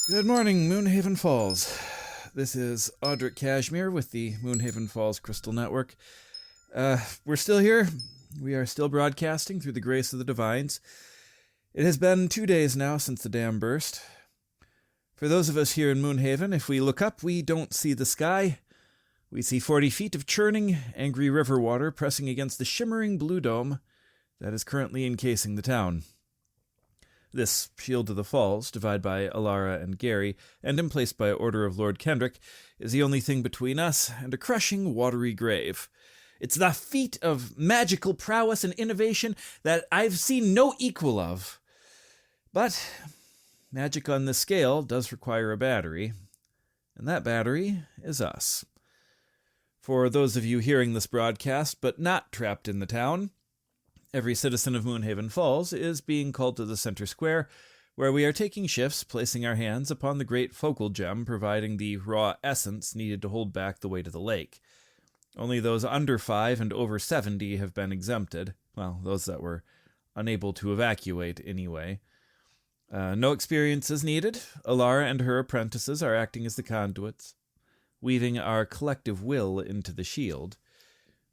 Good morning, Moonhaven Falls. This is Audrick Cashmere with the Moonhaven Falls Crystal Network. We're still here. We are still broadcasting through the grace of the divines. It has been 2 days now since the dam burst. For those of us here in Moonhaven, if we look up, we don't see the sky. We see 40 feet of churning, angry river water pressing against the shimmering blue dome that is currently encasing the town. This shield of the falls, divided by Alara and Gary, and emplaced by order of Lord Kendrick, is the only thing between us and a crushing, watery grave. It's the feat of magical prowess and innovation that I've seen no equal of. But magic on this scale does require a battery, and that battery is us. For those of you hearing this broadcast but not trapped in the town, every citizen of Moonhaven Falls is being called to the center square, where we are taking shifts, placing our hands upon the great focal gem, providing the raw essence needed to hold back the weight of the lake. Only those under 5 and over 70 have been exempted. Well, those that were unable to evacuate anyway. No experience is needed. Alara and her apprentices are acting as the conduits, weaving our collective will into the shield.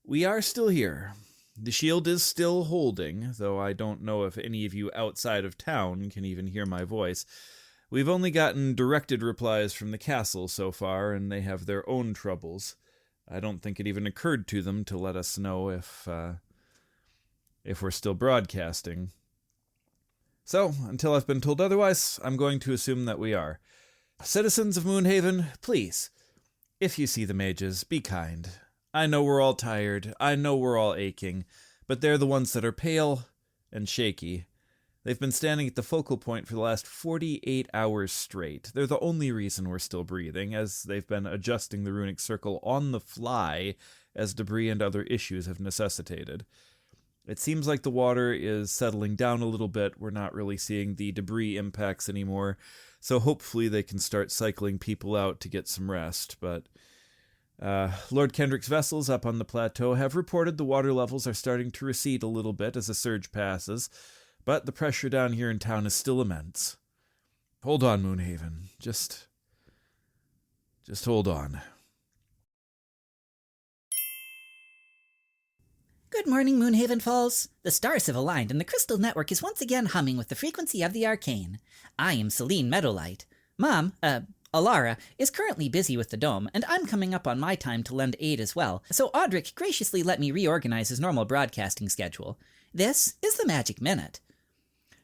We are still here. The shield is still holding, though I don't know if any of you outside of town can even hear my voice. We've only gotten directed replies from the castle so far, and they have their own troubles. I don't think it even occurred to them to let us know if we're still broadcasting. So, until I've been told otherwise, I'm going to assume that we are. Citizens of Moonhaven, please, if you see the mages, be kind. I know we're all tired, I know we're all aching, but they're the ones that are pale and shaky. They've been standing at the focal point for the last 48 hours straight. They're the only reason we're still breathing, as they've been adjusting the runic circle on the fly as debris and other issues have necessitated. It seems like the water is settling down a little bit. We're not really seeing the debris impacts anymore, so hopefully they can start cycling people out to get some rest, but Lord Kendrick's vessels up on the plateau have reported the water levels are starting to recede a little bit as a surge passes, but the pressure down here in town is still immense. Hold on, Moonhaven. Just hold on. Good morning, Moonhaven Falls. The stars have aligned and the Crystal Network is once again humming with the frequency of the arcane. I am Selene Meadowlight. Mom, Alara, is currently busy with the dome, and I'm coming up on my time to lend aid as well, so Audrick graciously let me reorganize his normal broadcasting schedule. This is the Magic Minute.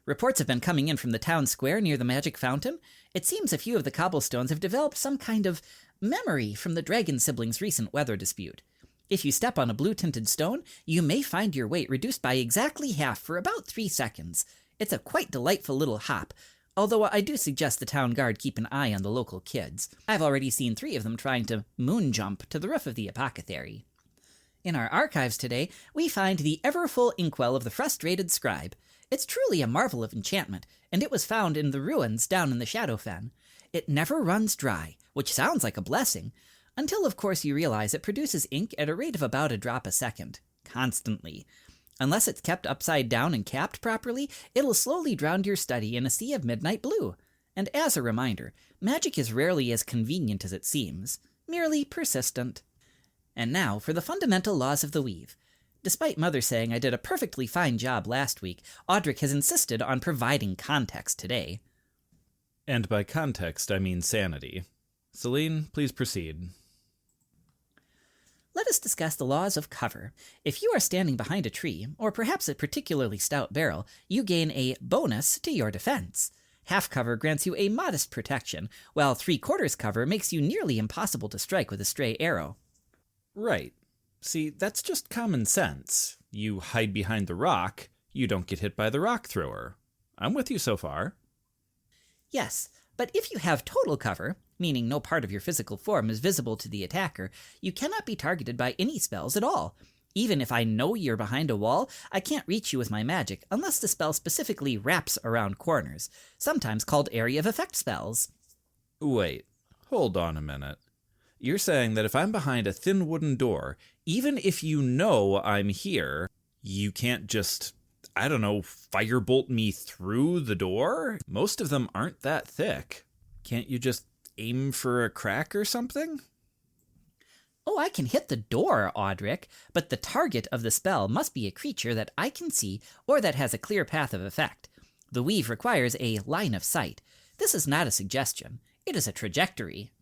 Reports have been coming in from the town square near the Magic Fountain. It seems a few of the cobblestones have developed some kind of memory from the dragon siblings' recent weather dispute. If you step on a blue-tinted stone, you may find your weight reduced by exactly half for about 3 seconds. It's a quite delightful little hop, although I do suggest the town guard keep an eye on the local kids. I've already seen 3 of them trying to moon jump to the roof of the apothecary. In our archives today, we find the ever-full inkwell of the frustrated scribe. It's truly a marvel of enchantment, and it was found in the ruins down in the Shadowfen. It never runs dry, which sounds like a blessing, until of course you realize it produces ink at a rate of about a drop a second, constantly. Unless it's kept upside down and capped properly, it'll slowly drown your study in a sea of midnight blue. And as a reminder, magic is rarely as convenient as it seems, merely persistent. And now for the fundamental laws of the weave. Despite Mother saying I did a perfectly fine job last week, Audrick has insisted on providing context today. And by context, I mean sanity. Selene, please proceed. Let us discuss the laws of cover. If you are standing behind a tree, or perhaps a particularly stout barrel, you gain a bonus to your defense. Half cover grants you a modest protection, while 3/4 cover makes you nearly impossible to strike with a stray arrow. Right. See, that's just common sense. You hide behind the rock, you don't get hit by the rock thrower. I'm with you so far. Yes, but if you have total cover, meaning no part of your physical form is visible to the attacker, you cannot be targeted by any spells at all. Even if I know you're behind a wall, I can't reach you with my magic unless the spell specifically wraps around corners, sometimes called area of effect spells. Wait, hold on a minute. You're saying that if I'm behind a thin wooden door, even if you know I'm here, you can't just, I don't know, firebolt me through the door? Most of them aren't that thick. Can't you just aim for a crack or something? Oh, I can hit the door, Audrick, but the target of the spell must be a creature that I can see or that has a clear path of effect. The weave requires a line of sight. This is not a suggestion. It is a trajectory.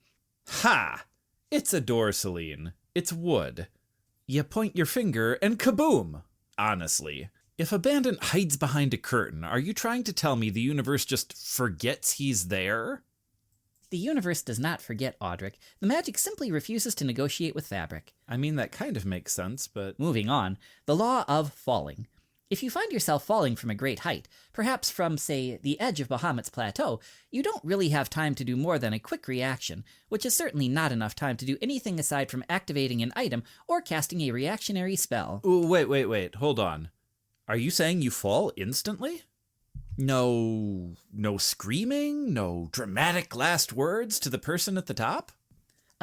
Ha! It's a door, Selene. It's wood. You point your finger and kaboom! Honestly, if a bandit hides behind a curtain, are you trying to tell me the universe just forgets he's there? The universe does not forget, Audrick. The magic simply refuses to negotiate with fabric. I mean, that kind of makes sense, but... Moving on, the law of falling. If you find yourself falling from a great height, perhaps from, say, the edge of Bahamut's plateau, you don't really have time to do more than a quick reaction, which is certainly not enough time to do anything aside from activating an item or casting a reactionary spell. Ooh, wait, hold on. Are you saying you fall instantly? No screaming? No dramatic last words to the person at the top?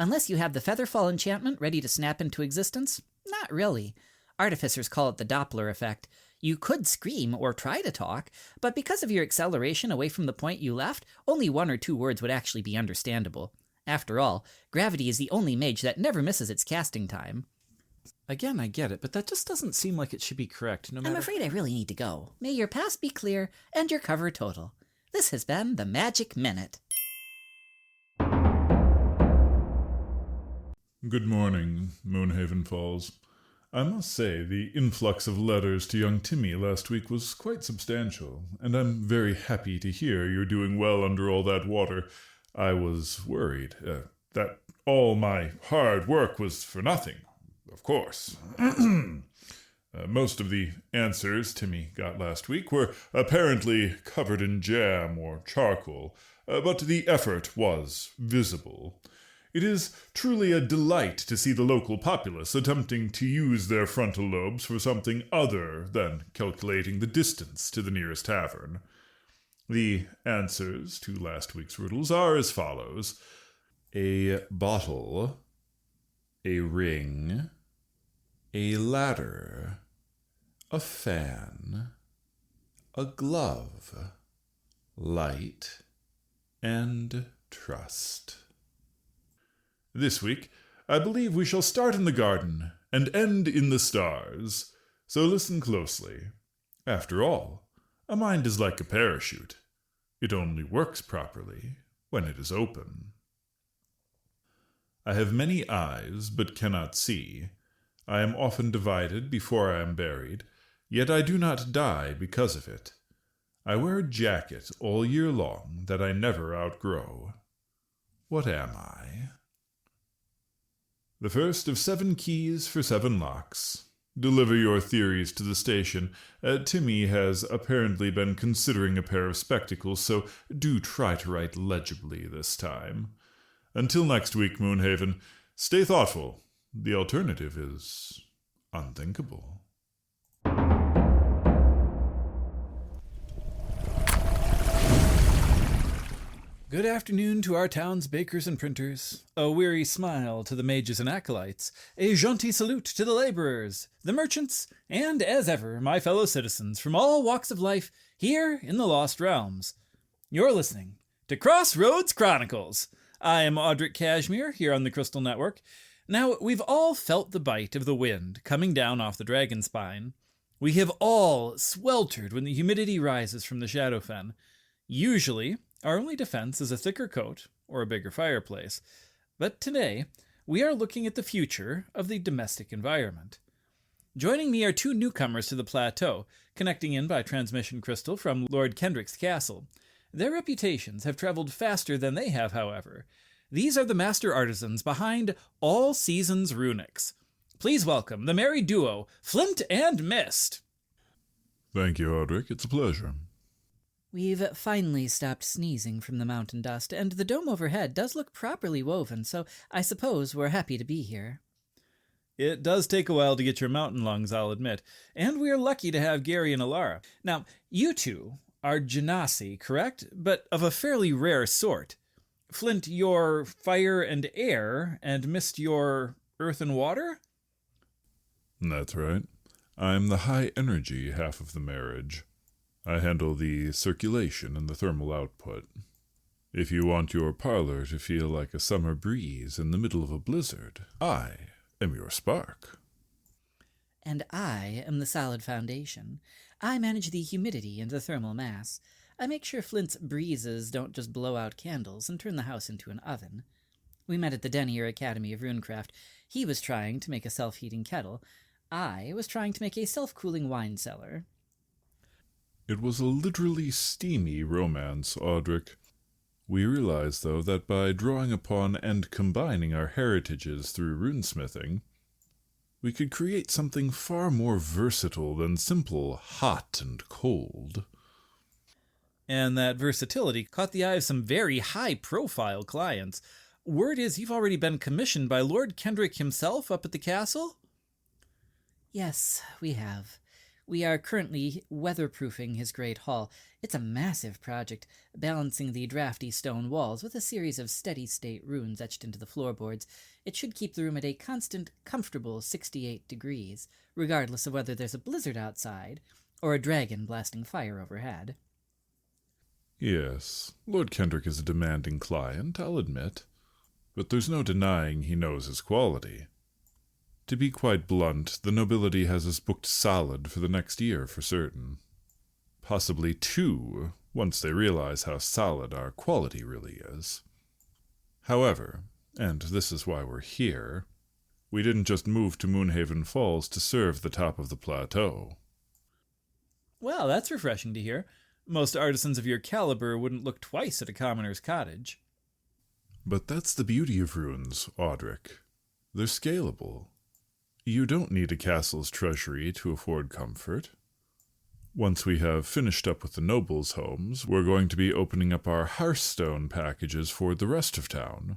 Unless you have the Featherfall enchantment ready to snap into existence? Not really. Artificers call it the Doppler effect. You could scream or try to talk, but because of your acceleration away from the point you left, only 1 or 2 words would actually be understandable. After all, gravity is the only mage that never misses its casting time. Again, I get it, but that just doesn't seem like it should be correct, no matter... I'm afraid I really need to go. May your pass be clear and your cover total. This has been the Magic Minute. Good morning, Moonhaven Falls. I must say, the influx of letters to young Timmy last week was quite substantial, and I'm very happy to hear you're doing well under all that water. I was worried that all my hard work was for nothing, of course. Most of the answers Timmy got last week were apparently covered in jam or charcoal, but the effort was visible. It is truly a delight to see the local populace attempting to use their frontal lobes for something other than calculating the distance to the nearest tavern. The answers to last week's riddles are as follows: a bottle, a ring, a ladder, a fan, a glove, light, and trust. This week, I believe we shall start in the garden and end in the stars, so listen closely. After all, a mind is like a parachute. It only works properly when it is open. I have many eyes, but cannot see. I am often divided before I am buried, yet I do not die because of it. I wear a jacket all year long that I never outgrow. What am I? The first of 7 keys for 7 locks. Deliver your theories to the station. Timmy has apparently been considering a pair of spectacles, so do try to write legibly this time. Until next week, Moonhaven, stay thoughtful. The alternative is unthinkable. Good afternoon to our town's bakers and printers, a weary smile to the mages and acolytes, a jaunty salute to the laborers, the merchants, and, as ever, my fellow citizens from all walks of life here in the Lost Realms. You're listening to Crossroads Chronicles. I am Audrick Cashmere here on the Crystal Network. Now, we've all felt the bite of the wind coming down off the dragon spine. We have all sweltered when the humidity rises from the Shadowfen. Usually, our only defense is a thicker coat or a bigger fireplace. But today, we are looking at the future of the domestic environment. Joining me are 2 newcomers to the plateau, connecting in by transmission crystal from Lord Kendrick's castle. Their reputations have traveled faster than they have, however. These are the master artisans behind All Seasons Runics. Please welcome the merry duo, Flint and Mist. Thank you, Audrick. It's a pleasure. We've finally stopped sneezing from the mountain dust, and the dome overhead does look properly woven, so I suppose we're happy to be here. It does take a while to get your mountain lungs, I'll admit, and we are lucky to have Gary and Alara. Now, you 2 are genasi, correct? But of a fairly rare sort. Flint, you're fire and air, and Mist, you're earth and water? That's right. I'm the high-energy half of the marriage. I handle the circulation and the thermal output. If you want your parlor to feel like a summer breeze in the middle of a blizzard, I am your spark. And I am the solid foundation. I manage the humidity and the thermal mass. I make sure Flint's breezes don't just blow out candles and turn the house into an oven. We met at the Denier Academy of Runecraft. He was trying to make a self-heating kettle. I was trying to make a self-cooling wine cellar. It was a literally steamy romance, Audrick. We realize, though, that by drawing upon and combining our heritages through runesmithing, we could create something far more versatile than simple hot and cold. And that versatility caught the eye of some very high-profile clients. Word is you've already been commissioned by Lord Kendrick himself up at the castle? Yes, we have. We are currently weatherproofing his great hall. It's a massive project, balancing the drafty stone walls with a series of steady-state runes etched into the floorboards. It should keep the room at a constant, comfortable 68 degrees, regardless of whether there's a blizzard outside or a dragon blasting fire overhead. Yes, Lord Kendrick is a demanding client, I'll admit. But there's no denying he knows his quality. To be quite blunt, the nobility has us booked solid for the next year for certain. Possibly 2, once they realize how solid our quality really is. However, and this is why we're here, we didn't just move to Moonhaven Falls to serve the top of the plateau. Well, that's refreshing to hear. Most artisans of your caliber wouldn't look twice at a commoner's cottage. But that's the beauty of runes, Audrick. They're scalable. You don't need a castle's treasury to afford comfort. Once we have finished up with the nobles' homes, we're going to be opening up our Hearthstone packages for the rest of town.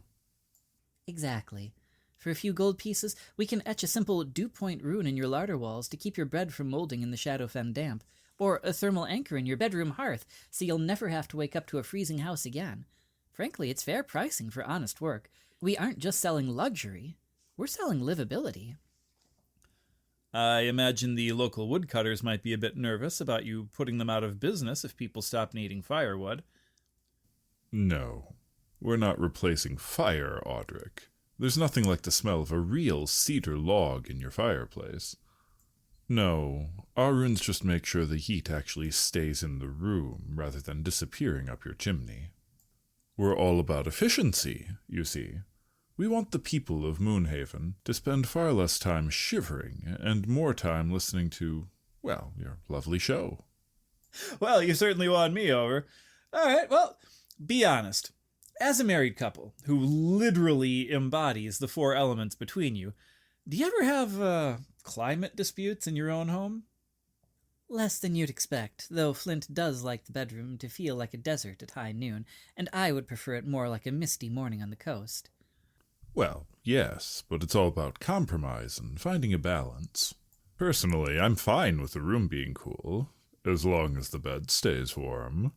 Exactly. For a few gold pieces, we can etch a simple dew-point rune in your larder walls to keep your bread from molding in the Shadowfen damp, or a thermal anchor in your bedroom hearth so you'll never have to wake up to a freezing house again. Frankly, it's fair pricing for honest work. We aren't just selling luxury, we're selling livability. I imagine the local woodcutters might be a bit nervous about you putting them out of business if people stop needing firewood. No, we're not replacing fire, Audrick. There's nothing like the smell of a real cedar log in your fireplace. No, our runes just make sure the heat actually stays in the room rather than disappearing up your chimney. We're all about efficiency, you see. We want the people of Moonhaven to spend far less time shivering and more time listening to, well, your lovely show. Well, you certainly won me over. All right, well, be honest. As a married couple who literally embodies the 4 elements between you, do you ever have climate disputes in your own home? Less than you'd expect, though Flint does like the bedroom to feel like a desert at high noon, and I would prefer it more like a misty morning on the coast. Well, yes, but it's all about compromise and finding a balance. Personally, I'm fine with the room being cool, as long as the bed stays warm.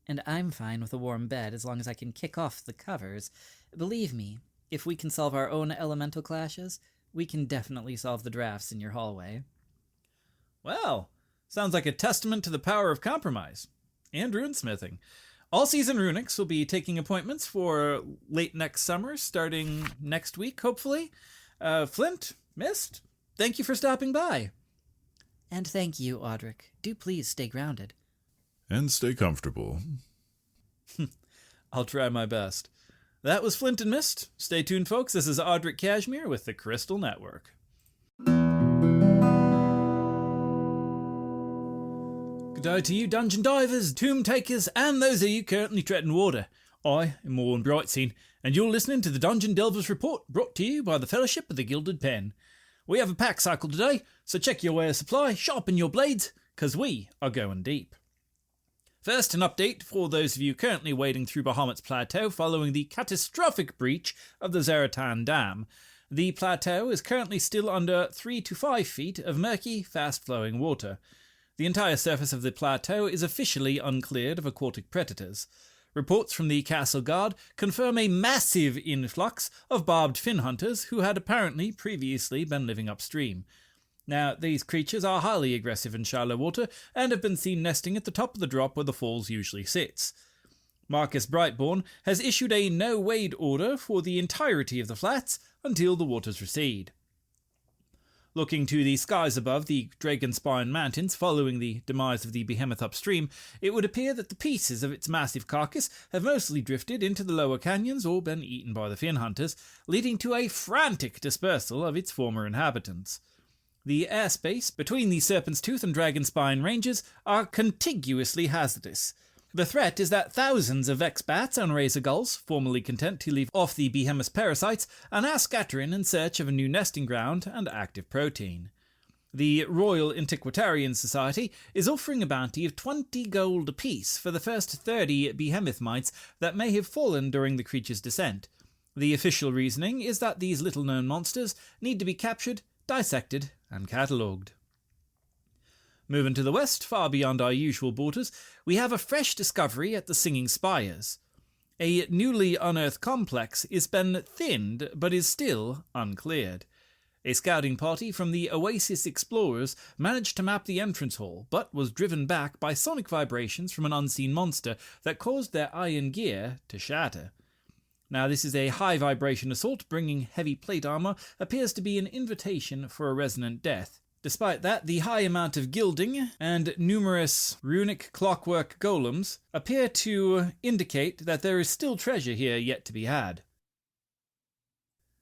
And I'm fine with a warm bed as long as I can kick off the covers. Believe me, if we can solve our own elemental clashes, we can definitely solve the drafts in your hallway. Well, sounds like a testament to the power of compromise and runesmithing. All-season runics will be taking appointments for late next summer, starting next week, hopefully. Flint, Mist, thank you for stopping by. And thank you, Audrick. Do please stay grounded. And stay comfortable. I'll try my best. That was Flint and Mist. Stay tuned, folks. This is Audrick Cashmere with the Crystal Network. Good day to you, dungeon divers, tomb takers, and those of you currently treading water. I am Morwen Brightseen, and you're listening to the Dungeon Delvers Report, brought to you by the Fellowship of the Gilded Pen. We have a pack cycle today, so check your wares supply, sharpen your blades, 'cause we are going deep. First, an update for those of you currently wading through Bahamut's Plateau following the catastrophic breach of the Zaratan Dam. The plateau is currently still under 3 to 5 feet of murky, fast-flowing water. The entire surface of the plateau is officially uncleared of aquatic predators. Reports from the castle guard confirm a massive influx of barbed fin hunters who had apparently previously been living upstream. Now, these creatures are highly aggressive in shallow water and have been seen nesting at the top of the drop where the falls usually sits. Marcus Brightborn has issued a no-wade order for the entirety of the flats until the waters recede. Looking to the skies above the Dragonspine Mountains following the demise of the behemoth upstream, it would appear that the pieces of its massive carcass have mostly drifted into the lower canyons or been eaten by the fin hunters, leading to a frantic dispersal of its former inhabitants. The airspace between the Serpent's Tooth and Dragonspine ranges are contiguously hazardous. The threat is that thousands of Vex-bats and razor gulls, formerly content to leave off the behemoth's parasites, are now scattering in search of a new nesting ground and active protein. The Royal Antiquitarian Society is offering a bounty of 20 gold apiece for the first 30 behemoth mites that may have fallen during the creature's descent. The official reasoning is that these little-known monsters need to be captured, dissected, and catalogued. Moving to the west, far beyond our usual borders, we have a fresh discovery at the Singing Spires. A newly unearthed complex has been thinned, but is still uncleared. A scouting party from the Oasis Explorers managed to map the entrance hall, but was driven back by sonic vibrations from an unseen monster that caused their iron gear to shatter. Now, this is a high-vibration assault, bringing heavy plate armor appears to be an invitation for a resonant death. Despite that, the high amount of gilding and numerous runic clockwork golems appear to indicate that there is still treasure here yet to be had.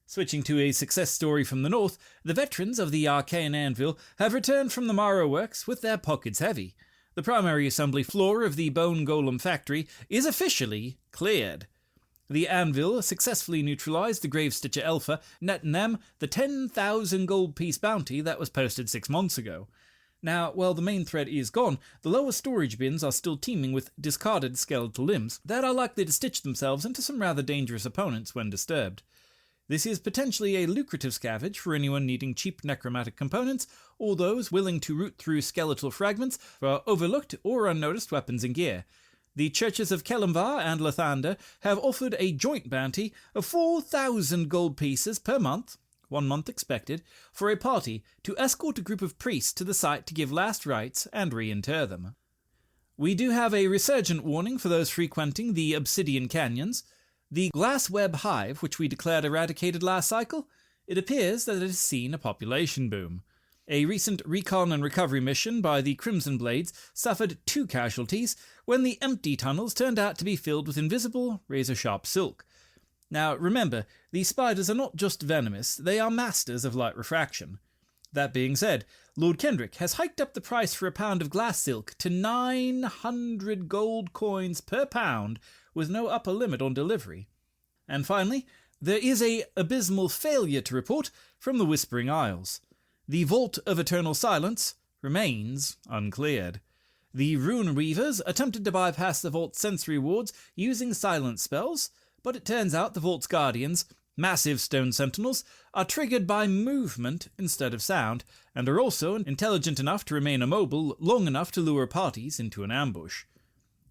Switching to a success story from the north, the veterans of the Arcane Anvil have returned from the Morrow Works with their pockets heavy. The primary assembly floor of the Bone Golem factory is officially cleared. The Anvil successfully neutralized the Gravestitcher Alpha, netting them the 10,000 gold piece bounty that was posted 6 months ago. Now, while the main threat is gone, the lower storage bins are still teeming with discarded skeletal limbs that are likely to stitch themselves into some rather dangerous opponents when disturbed. This is potentially a lucrative scavenge for anyone needing cheap necromantic components, or those willing to root through skeletal fragments for overlooked or unnoticed weapons and gear. The churches of Kelemvar and Lathander have offered a joint bounty of 4,000 gold pieces per month, 1 month expected, for a party to escort a group of priests to the site to give last rites and reinter them. We do have a resurgent warning for those frequenting the Obsidian Canyons. The glass web hive, which we declared eradicated last cycle, it appears that it has seen a population boom. A recent recon and recovery mission by the Crimson Blades suffered 2 casualties when the empty tunnels turned out to be filled with invisible, razor-sharp silk. Now, remember, these spiders are not just venomous, they are masters of light refraction. That being said, Lord Kendrick has hiked up the price for a pound of glass silk to 900 gold coins per pound, with no upper limit on delivery. And finally, there is a abysmal failure to report from the Whispering Isles. The Vault of Eternal Silence remains uncleared. The Rune Weavers attempted to bypass the Vault's sensory wards using silence spells, but it turns out the Vault's guardians, massive stone sentinels, are triggered by movement instead of sound, and are also intelligent enough to remain immobile long enough to lure parties into an ambush.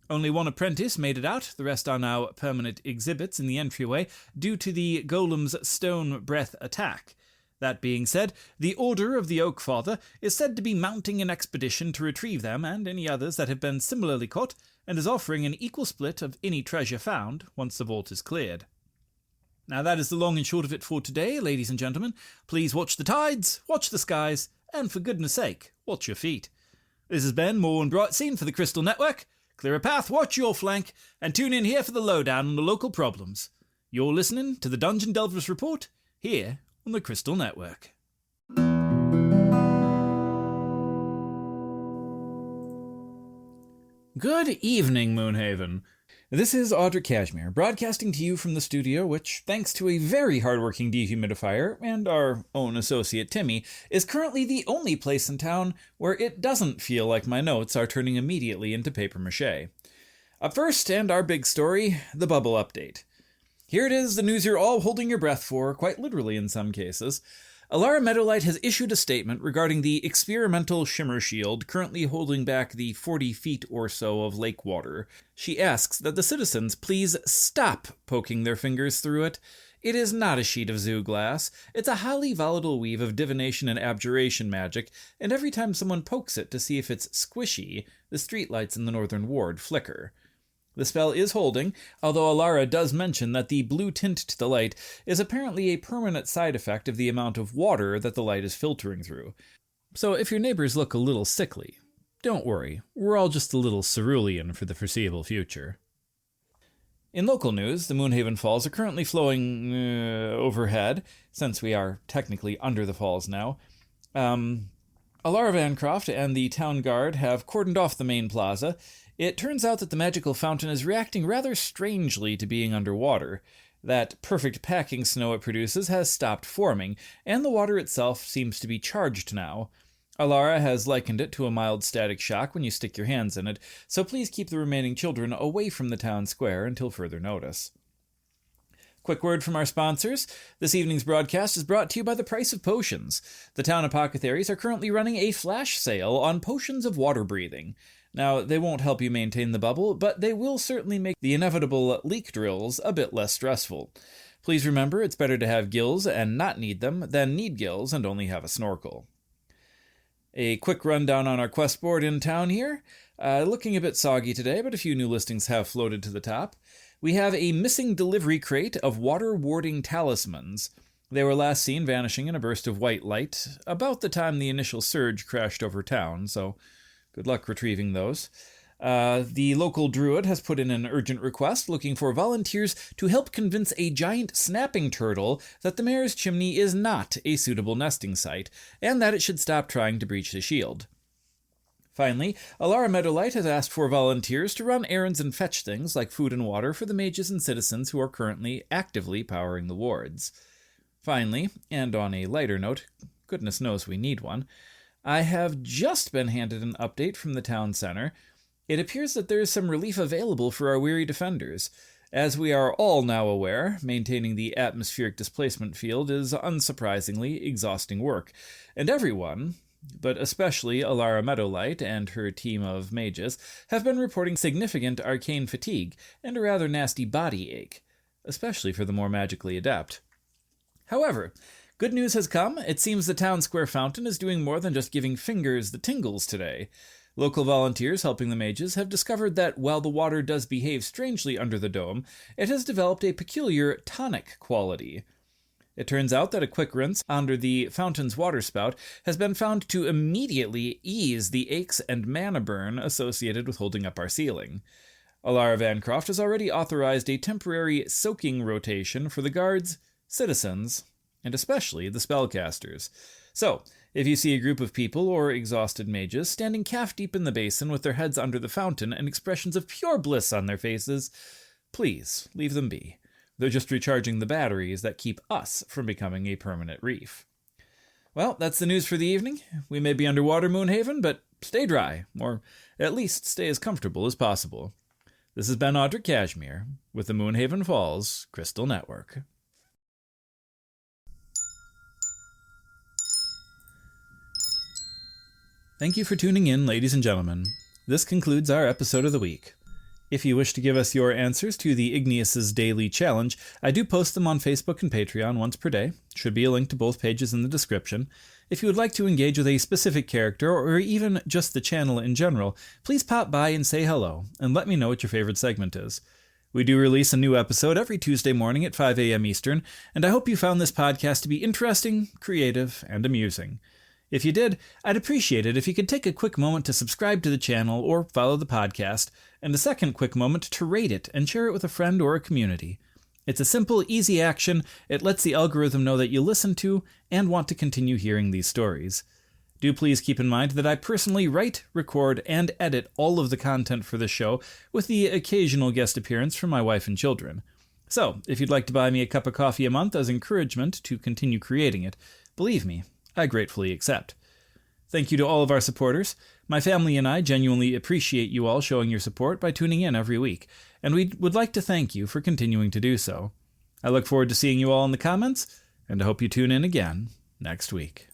Only 1 apprentice made it out, the rest are now permanent exhibits in the entryway due to the Golem's stone breath attack. That being said, the Order of the Oak Father is said to be mounting an expedition to retrieve them and any others that have been similarly caught, and is offering an equal split of any treasure found once the vault is cleared. Now that is the long and short of it for today, ladies and gentlemen. Please watch the tides, watch the skies, and for goodness sake, watch your feet. This has been More and Brightseen for the Crystal Network. Clear a path, watch your flank, and tune in here for the lowdown on the local problems. You're listening to the Dungeon Delvers Report, here on the Crystal Network. Good evening, Moonhaven. This is Audrick Cashmere, broadcasting to you from the studio which, thanks to a very hardworking dehumidifier and our own associate Timmy, is currently the only place in town where it doesn't feel like my notes are turning immediately into papier-mâché. Up first, and our big story, the bubble update. Here it is, the news you're all holding your breath for, quite literally in some cases. Alara Meadowlight has issued a statement regarding the experimental shimmer shield currently holding back the 40 feet or so of lake water. She asks that the citizens please stop poking their fingers through it. It is not a sheet of zoo glass. It's a highly volatile weave of divination and abjuration magic, and every time someone pokes it to see if it's squishy, the streetlights in the northern ward flicker. The spell is holding, although Alara does mention that the blue tint to the light is apparently a permanent side effect of the amount of water that the light is filtering through. So if your neighbors look a little sickly, don't worry, we're all just a little cerulean for the foreseeable future. In local news, the Moonhaven Falls are currently flowing overhead, since we are technically under the falls now. Alara Vancroft and the town guard have cordoned off the main plaza. It turns out that the magical fountain is reacting rather strangely to being underwater. That perfect packing snow it produces has stopped forming, and the water itself seems to be charged now. Alara has likened it to a mild static shock when you stick your hands in it, so please keep the remaining children away from the town square until further notice. Quick word from our sponsors. This evening's broadcast is brought to you by the price of potions. The town apothecaries are currently running a flash sale on potions of water breathing. Now, they won't help you maintain the bubble, but they will certainly make the inevitable leak drills a bit less stressful. Please remember, it's better to have gills and not need them than need gills and only have a snorkel. A quick rundown on our quest board in town here. Looking a bit soggy today, but a few new listings have floated to the top. We have a missing delivery crate of water-warding talismans. They were last seen vanishing in a burst of white light about the time the initial surge crashed over town, so good luck retrieving those. The local druid has put in an urgent request looking for volunteers to help convince a giant snapping turtle that the mayor's chimney is not a suitable nesting site, and that it should stop trying to breach the shield. Finally, Alara Meadowlight has asked for volunteers to run errands and fetch things like food and water for the mages and citizens who are currently actively powering the wards. Finally, and on a lighter note, goodness knows we need one, I have just been handed an update from the town center. It appears that there is some relief available for our weary defenders. As we are all now aware, maintaining the atmospheric displacement field is unsurprisingly exhausting work, and everyone, but especially Alara Meadowlight and her team of mages, have been reporting significant arcane fatigue and a rather nasty body ache, especially for the more magically adept. However, good news has come. It seems the town square fountain is doing more than just giving fingers the tingles today. Local volunteers helping the mages have discovered that while the water does behave strangely under the dome, it has developed a peculiar tonic quality. It turns out that a quick rinse under the fountain's water spout has been found to immediately ease the aches and mana burn associated with holding up our ceiling. Alara Vancroft has already authorized a temporary soaking rotation for the guards, citizens, and especially the spellcasters. So, if you see a group of people or exhausted mages standing calf-deep in the basin with their heads under the fountain and expressions of pure bliss on their faces, please leave them be. They're just recharging the batteries that keep us from becoming a permanent reef. Well, that's the news for the evening. We may be underwater, Moonhaven, but stay dry, or at least stay as comfortable as possible. This has been Audrick Cashmere with the Moonhaven Falls Crystal Network. Thank you for tuning in, ladies and gentlemen. This concludes our episode of the week. If you wish to give us your answers to the Ignis' daily challenge, I do post them on Facebook and Patreon once per day. Should be a link to both pages in the description. If you would like to engage with a specific character, or even just the channel in general, please pop by and say hello, and let me know what your favorite segment is. We do release a new episode every Tuesday morning at 5 a.m. Eastern, and I hope you found this podcast to be interesting, creative, and amusing. If you did, I'd appreciate it if you could take a quick moment to subscribe to the channel or follow the podcast, and a second quick moment to rate it and share it with a friend or a community. It's a simple, easy action. It lets the algorithm know that you listen to and want to continue hearing these stories. Do please keep in mind that I personally write, record, and edit all of the content for this show, with the occasional guest appearance from my wife and children. So, if you'd like to buy me a cup of coffee a month as encouragement to continue creating it, believe me, I gratefully accept. Thank you to all of our supporters. My family and I genuinely appreciate you all showing your support by tuning in every week, and we would like to thank you for continuing to do so. I look forward to seeing you all in the comments, and I hope you tune in again next week.